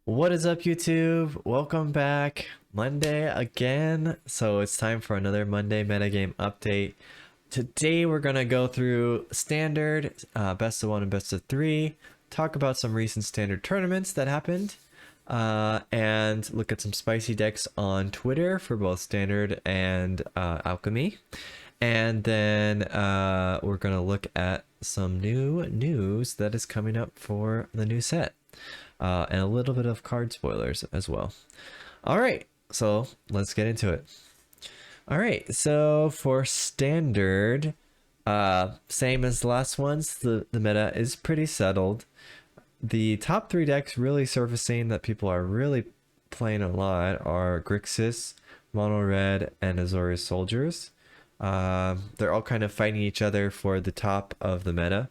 What is up, YouTube? Welcome back. Monday again. So it's time for another Monday metagame update. Today we're gonna go through standard, best of one and best of three, talk about some recent standard tournaments that happened, and look at some spicy decks on Twitter for both standard and Alchemy. And then we're gonna look at some new news that is coming up for the new set. And a little bit of card spoilers as well. All right, so let's get into it. All right, so for standard, same as the last ones, the meta is pretty settled. The top three decks really surfacing that people are really playing a lot are Grixis, Mono Red, and Azorius Soldiers. They're all kind of fighting each other for the top of the meta.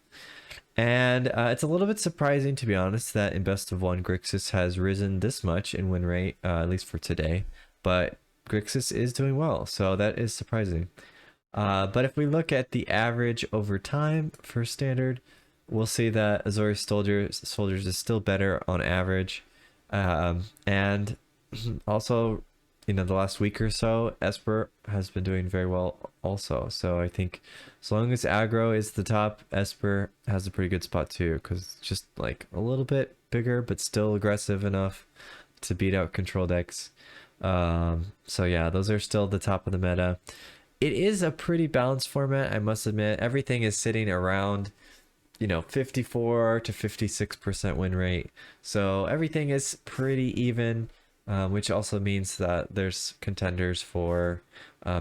And it's a little bit surprising, to be honest, that in best of one, Grixis has risen this much in win rate, at least for today. But Grixis is doing well, so that is surprising. But if we look at the average over time for standard, we'll see that Azorius Soldiers is still better on average. And also, the last week or so, Esper has been doing very well also. So I think as long as aggro is the top, Esper has a pretty good spot too, because it's just like a little bit bigger, but still aggressive enough to beat out control decks. So yeah, those are still the top of the meta. It is a pretty balanced format, I must admit. Everything is sitting around 54 to 56% win rate. So everything is pretty even. Which also means that there's contenders for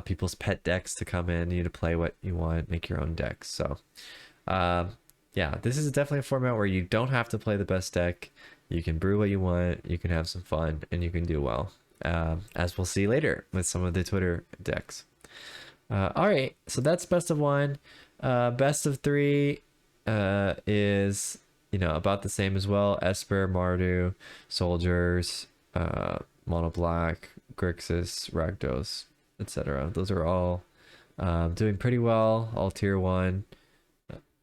people's pet decks to come in, you to play what you want, make your own decks. So yeah, this is definitely a format where you don't have to play the best deck. You can brew what you want, you can have some fun, and you can do well, as we'll see later with some of the Twitter decks. All right, so that's best of one. Best of three is about the same as well. Esper, Mardu, Soldiers, Mono Black, Grixis, Rakdos, etc. Those are all doing pretty well, all tier one.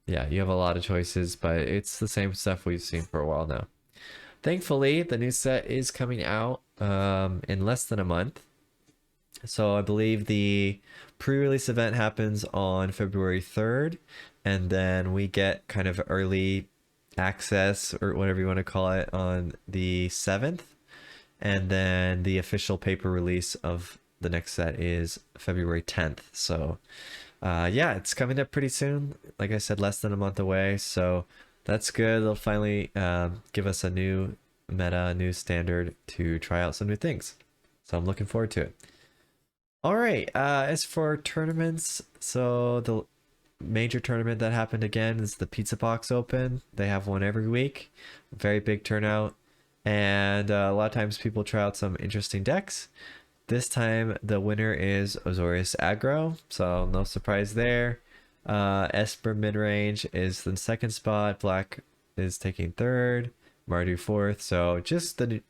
Yeah, you have a lot of choices, but it's the same stuff we've seen for a while now. Thankfully, the new set is coming out in less than a month. So I believe the pre-release event happens on February 3rd, and then we get kind of early access, or whatever you want to call it, on the 7th. And then the official paper release of the next set is February 10th. So yeah, it's coming up pretty soon. Like I said, less than a month away. So that's good. They'll finally give us a new meta, a new standard to try out some new things. So I'm looking forward to it. All right, as for tournaments, so the major tournament that happened again is the Pizza Box Open. They have one every week. Very big turnout. And a lot of times people try out some interesting decks. This time the winner is Azorius Aggro, so no surprise there. Esper mid-range is the second spot. Black is taking third. Mardu fourth. So just the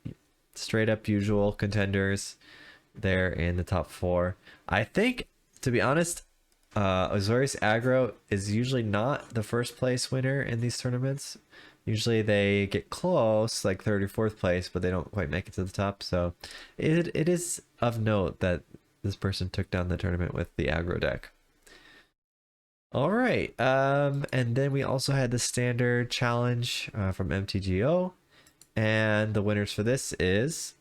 straight up usual contenders there in the top four. I think, to be honest, Azorius Aggro is usually not the first place winner in these tournaments. Usually they get close, like third or fourth place, but they don't quite make it to the top. So it is of note that this person took down the tournament with the aggro deck. All right, and then we also had the standard challenge from MTGO, and the winners for this is,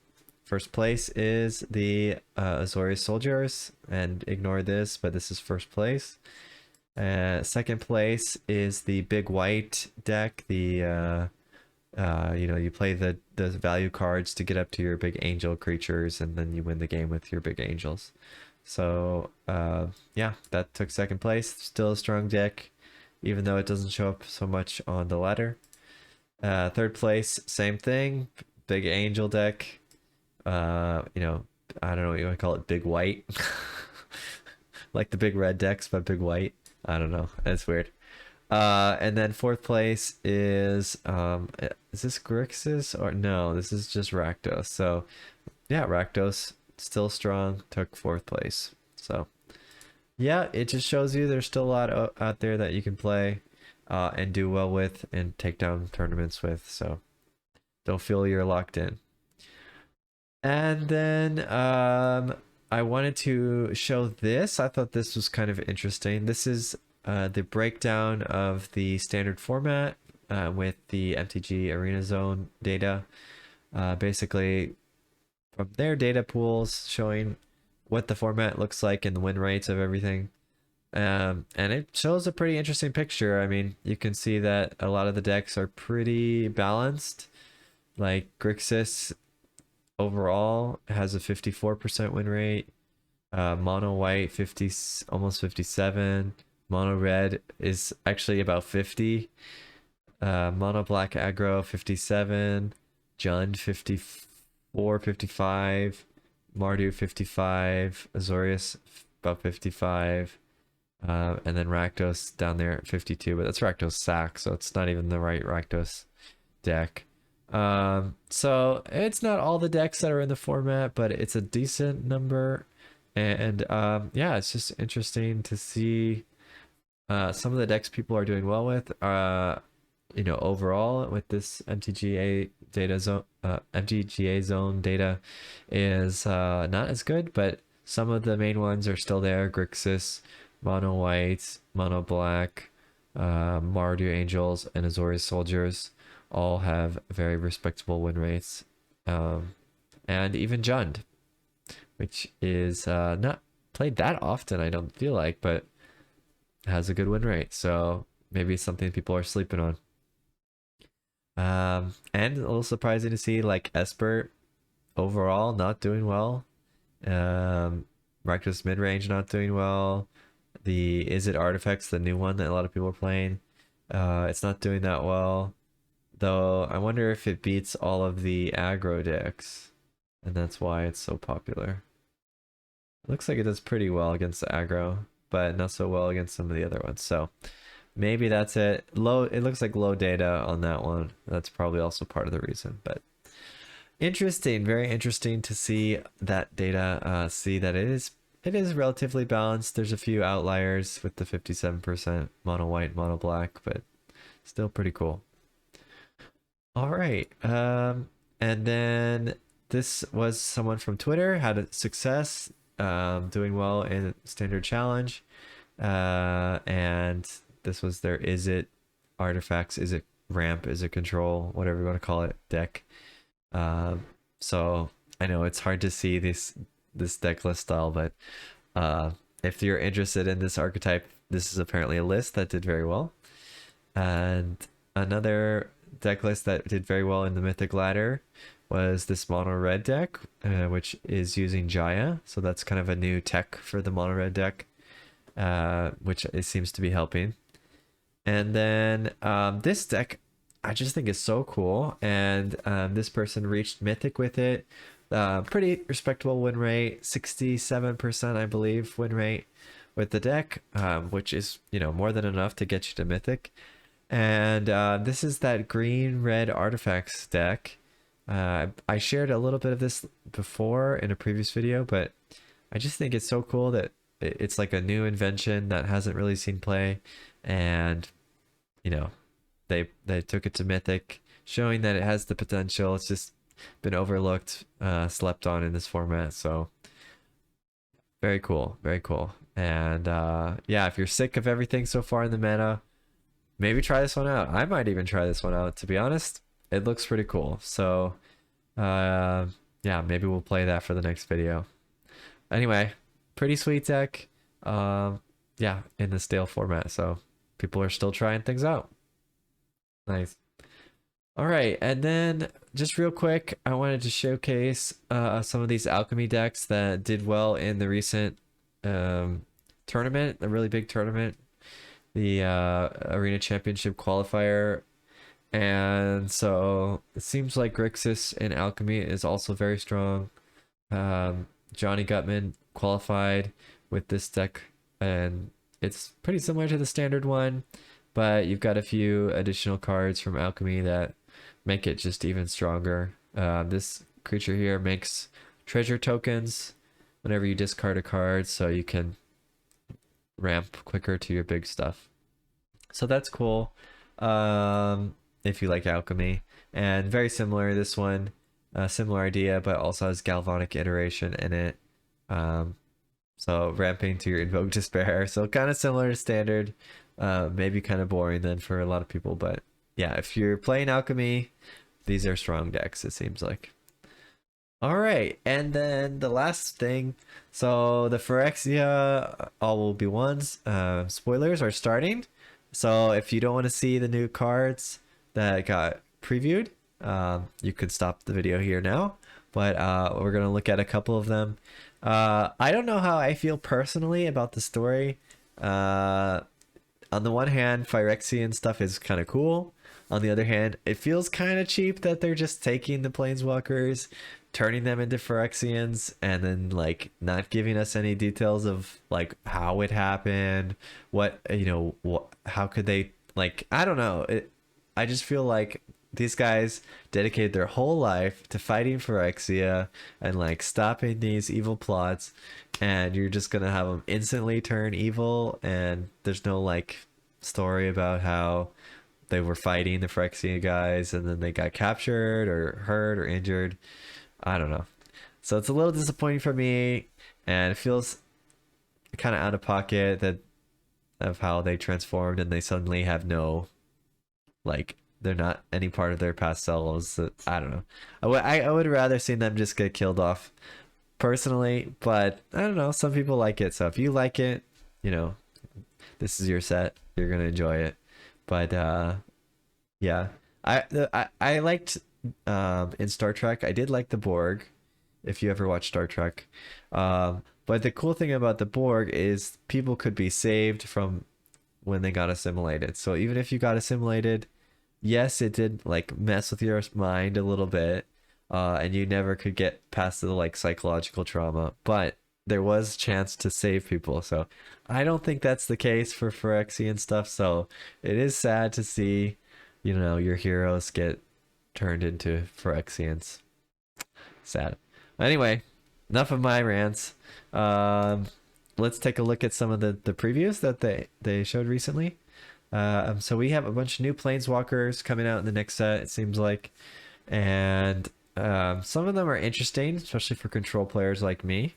first place is the Azorius Soldiers, and ignore this, but this is first place. Second place is the big white deck. The you play the value cards to get up to your big angel creatures, and then you win the game with your big angels. So yeah, that took second place. Still a strong deck, even though it doesn't show up so much on the ladder. Third place, same thing, big angel deck. I don't know what you want to call it, big white. Like the big red decks, but big white. I don't know. That's weird. And then fourth place is this Grixis, or no, this is just Rakdos. So yeah, Rakdos still strong, took fourth place. So yeah, it just shows you there's still a lot out there that you can play and do well with and take down tournaments with. So don't feel you're locked in. And then I wanted to show this. I thought this was kind of interesting. This is the breakdown of the standard format with the MTG Arena Zone data. Basically, from their data pools showing what the format looks like and the win rates of everything. And it shows a pretty interesting picture. I mean, you can see that a lot of the decks are pretty balanced. Like Grixis overall has a 54% win rate. Mono white 50, almost 57. Mono red is actually about 50. Mono black aggro 57. Jund 54, 55. Mardu 55. Azorius about 55. And then Rakdos down there at 52, but that's Rakdos sack, so it's not even the right Rakdos deck. So it's not all the decks that are in the format, but it's a decent number. And yeah, it's just interesting to see some of the decks people are doing well with. You know, overall with this MTGA data zone, MTGA zone data is not as good, but some of the main ones are still there. Grixis, Mono White, Mono Black, Mardu Angels, and Azorius Soldiers all have very respectable win rates. And even Jund, which is not played that often, I don't feel like, but has a good win rate. So maybe something people are sleeping on. And a little surprising to see like Esper overall not doing well. Rakdos mid-range not doing well. The Is It Artifacts, the new one that a lot of people are playing, it's not doing that well. Though I wonder if it beats all of the aggro decks, and that's why it's so popular. It looks like it does pretty well against the aggro, but not so well against some of the other ones. So maybe that's it. It looks like low data on that one. That's probably also part of the reason, but interesting, very interesting to see that data, see that it is relatively balanced. There's a few outliers with the 57% mono white, mono black, but still pretty cool. All right. And then this was someone from Twitter had a success, doing well in standard challenge. And this was their Is It Artifacts, Is It Ramp, Is It Control, whatever you want to call it, deck. So I know it's hard to see this deck list style, but if you're interested in this archetype, this is apparently a list that did very well. And another deck list that did very well in the Mythic ladder was this mono red deck, which is using Jaya. So that's kind of a new tech for the mono red deck, which it seems to be helping. And then this deck I just think is so cool, and this person reached Mythic with it. Pretty respectable win rate, 67% I believe win rate with the deck, which is, you know, more than enough to get you to Mythic. And this is that green red artifacts deck. I shared a little bit of this before in a previous video, but I just think it's so cool that it's like a new invention that hasn't really seen play, and you know, they took it to Mythic, showing that it has the potential. It's just been overlooked, slept on in this format. So very cool, very cool. And yeah, if you're sick of everything so far in the meta, maybe try this one out. I might even try this one out, to be honest. It looks pretty cool. So yeah, maybe we'll play that for the next video. Anyway, pretty sweet deck. Yeah, in the stale format, so people are still trying things out. Nice. All right, and then just real quick, I wanted to showcase some of these Alchemy decks that did well in the recent tournament, a really big tournament, the Arena Championship qualifier. And so it seems like Grixis in Alchemy is also very strong. Johnny Gutman qualified with this deck, and it's pretty similar to the standard one, but you've got a few additional cards from Alchemy that make it just even stronger. This creature here makes treasure tokens whenever you discard a card, so you can ramp quicker to your big stuff. So that's cool, if you like Alchemy. And very similar, this one A similar idea, but also has galvanic iteration in it. Um, so ramping to your invoke despair. So kind of similar to standard. Maybe kind of boring then for a lot of people, but yeah, if you're playing alchemy, these are strong decks, it seems like. All right, and then the last thing, so the Forexia all will be ones. Spoilers are starting, so if you don't want to see the new cards that got previewed, you could stop the video here now. But we're gonna look at a couple of them. I don't know how I feel personally about the story. On the one hand, Phyrexian stuff is kind of cool. On the other hand, it feels kind of cheap that they're just taking the planeswalkers, turning them into Phyrexians, and then like not giving us any details of like how it happened, what how could they, like, I don't know. I just feel like these guys dedicated their whole life to fighting Phyrexia and like stopping these evil plots, and you're just gonna have them instantly turn evil, and there's no like story about how they were fighting the Phyrexia guys and then they got captured or hurt or injured. I don't know. So it's a little disappointing for me, and it feels kind of out of pocket that of how they transformed and they suddenly have no, like, they're not any part of their past selves. I don't know. I would rather see them just get killed off personally, but I don't know. Some people like it. So if you like it, this is your set. You're going to enjoy it. But yeah, I liked in Star Trek. I did like the Borg, if you ever watch Star Trek. But the cool thing about the Borg is people could be saved from when they got assimilated. So even if you got assimilated, yes, it did like mess with your mind a little bit, and you never could get past the like psychological trauma, but there was a chance to save people. So I don't think that's the case for Phyrexian stuff. So it is sad to see, your heroes get turned into Phyrexians. Sad. Anyway, enough of my rants. Let's take a look at some of the previews that they showed recently. So we have a bunch of new planeswalkers coming out in the next set, it seems like, and some of them are interesting, especially for control players like me.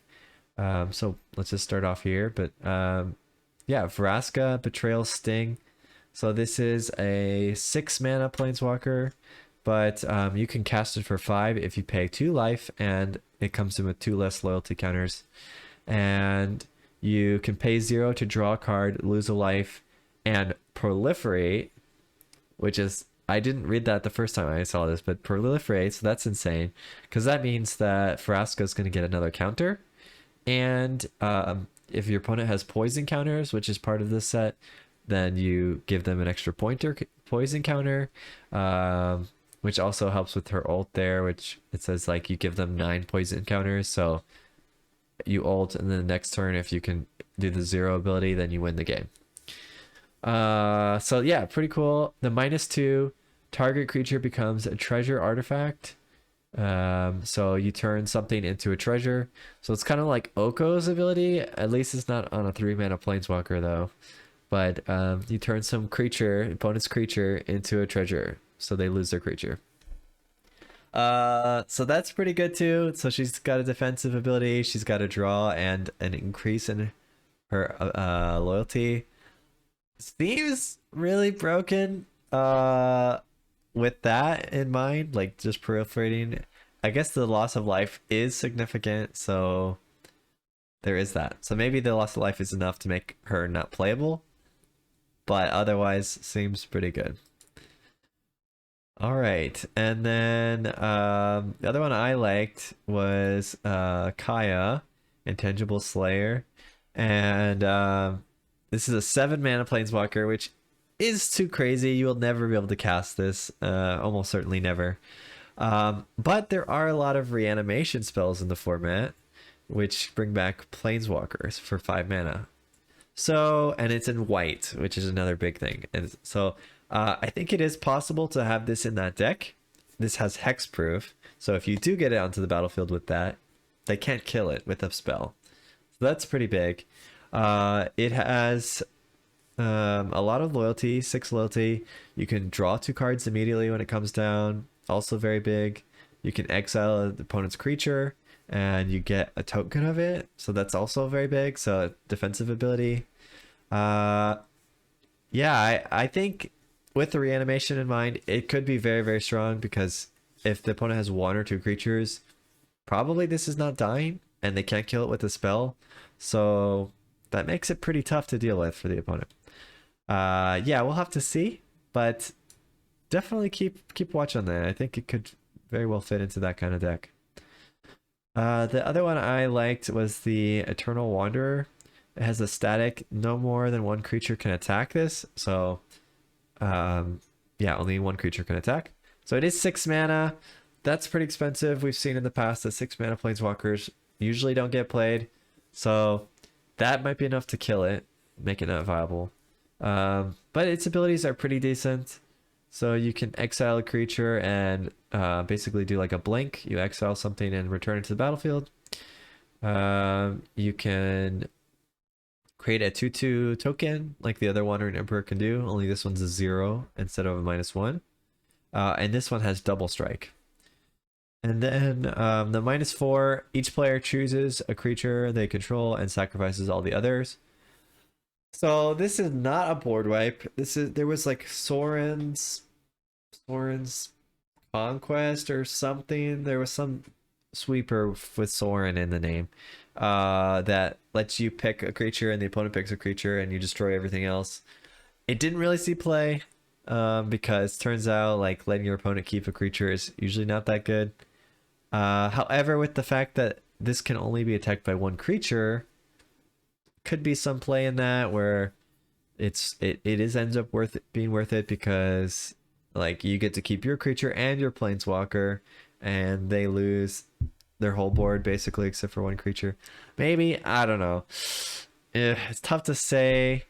So let's just start off here. But yeah, Vraska, Betrayal, Sting. So this is a 6 mana planeswalker, but you can cast it for 5 if you pay 2 life, and it comes in with 2 less loyalty counters. And you can pay 0 to draw a card, lose a life, and proliferate, which is, I didn't read that the first time I saw this, but proliferate, so that's insane, because that means that Vraska is going to get another counter. And if your opponent has poison counters, which is part of this set, then you give them an extra poison counter, which also helps with her ult there, which it says like you give them 9 poison counters. So you ult, and then the next turn, if you can do the 0 ability, then you win the game. So yeah, pretty cool. The -2, target creature becomes a treasure artifact. So you turn something into a treasure. So it's kind of like Oko's ability. At least it's not on a 3 mana planeswalker though. But you turn some opponent's creature into a treasure, so they lose their creature. So that's pretty good too. So she's got a defensive ability. She's got a draw and an increase in her loyalty. Seems really broken with that in mind, like just proliferating. I guess the loss of life is significant, so there is that. So maybe the loss of life is enough to make her not playable, but otherwise seems pretty good. All right, and then the other one I liked was Kaya, Intangible Slayer, and this is a 7 mana planeswalker, which is too crazy. You will never be able to cast this, almost certainly never. But there are a lot of reanimation spells in the format, which bring back planeswalkers for 5 mana. So, and it's in white, which is another big thing. And so I think it is possible to have this in that deck. This has hexproof, so if you do get it onto the battlefield with that, they can't kill it with a spell. So that's pretty big. It has a lot of loyalty, 6 loyalty. You can draw 2 cards immediately when it comes down. Also very big. You can exile the opponent's creature and you get a token of it. So that's also very big. So defensive ability. Yeah, I think with the reanimation in mind, it could be very, very strong because if the opponent has 1 or 2 creatures, probably this is not dying and they can't kill it with a spell. So that makes it pretty tough to deal with for the opponent. Yeah, we'll have to see, but definitely keep watch on that. I think it could very well fit into that kind of deck. The other one I liked was the Eternal Wanderer. It has a static, no more than 1 creature can attack this. So yeah, only 1 creature can attack. So it is 6 mana. That's pretty expensive. We've seen in the past that 6 mana planeswalkers usually don't get played. So that might be enough to kill it, make it not viable. But its abilities are pretty decent. So you can exile a creature and basically do like a blink. You exile something and return it to the battlefield. You can create a 2/2 token like the other Wandering Emperor can do, only this one's a 0 instead of a -1. And this one has double strike. And then the -4, each player chooses a creature they control and sacrifices all the others. So this is not a board wipe. There was like Soren's Conquest or something. There was some sweeper with Soren in the name that lets you pick a creature and the opponent picks a creature and you destroy everything else. It didn't really see play because turns out like letting your opponent keep a creature is usually not that good. However, with the fact that this can only be attacked by 1 creature, could be some play in that where it ends up being worth it because like you get to keep your creature and your planeswalker and they lose their whole board basically except for 1 creature. Maybe, I don't know. It's tough to say.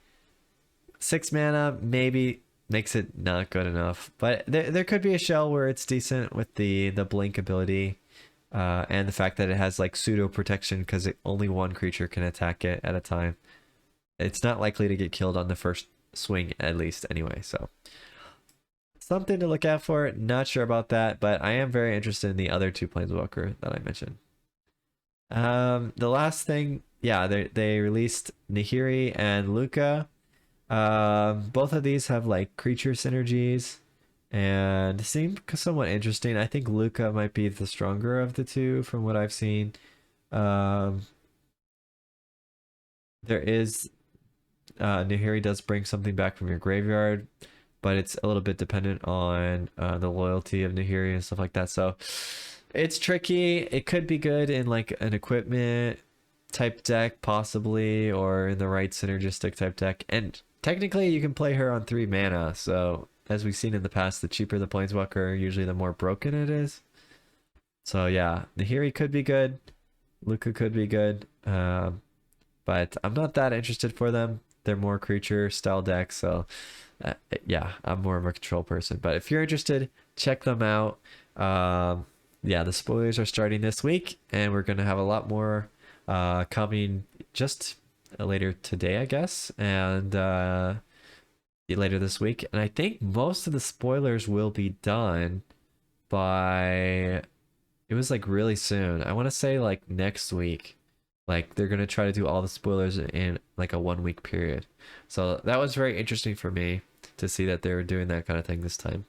6 mana maybe makes it not good enough, but there could be a shell where it's decent with the blink ability and the fact that it has like pseudo protection because only 1 creature can attack it at a time. It's not likely to get killed on the first swing at least anyway, so something to look out for. Not sure about that, but I am very interested in the other 2 planeswalker that I mentioned. The last thing, yeah, they released Nahiri and Luca. Both of these have like creature synergies and seem somewhat interesting. I think Luca might be the stronger of the 2 from what I've seen. There is Nahiri does bring something back from your graveyard, but it's a little bit dependent on the loyalty of Nahiri and stuff like that. So it's tricky. It could be good in like an equipment type deck possibly, or in the right synergistic type deck. And technically you can play her on 3 mana. So as we've seen in the past, the cheaper the planeswalker, usually the more broken it is. So yeah, Nahiri could be good. Luca could be good. But I'm not that interested for them. They're more creature style decks. So yeah, I'm more of a control person. But if you're interested, check them out. Yeah, the spoilers are starting this week, and we're going to have a lot more coming just later today, I guess, and later this week. And I think most of the spoilers will be done by, it was like really soon. I want to say like next week. Like they're going to try to do all the spoilers in like a 1-week period. So that was very interesting for me to see that they were doing that kind of thing this time.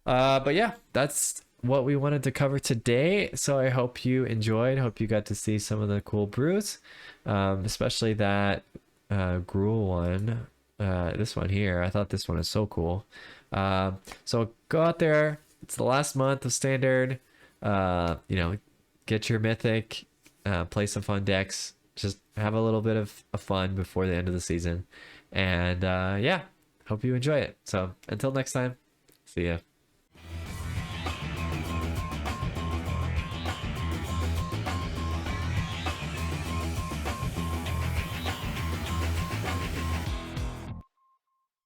But yeah, that's what we wanted to cover today. So I hope you enjoyed. Hope you got to see some of the cool brews, especially that Gruul one. This one here, I thought this one is so cool. So go out there. It's the last month of Standard. You know, get your Mythic, play some fun decks. Just have a little bit of fun before the end of the season. And yeah, hope you enjoy it. So until next time, see ya.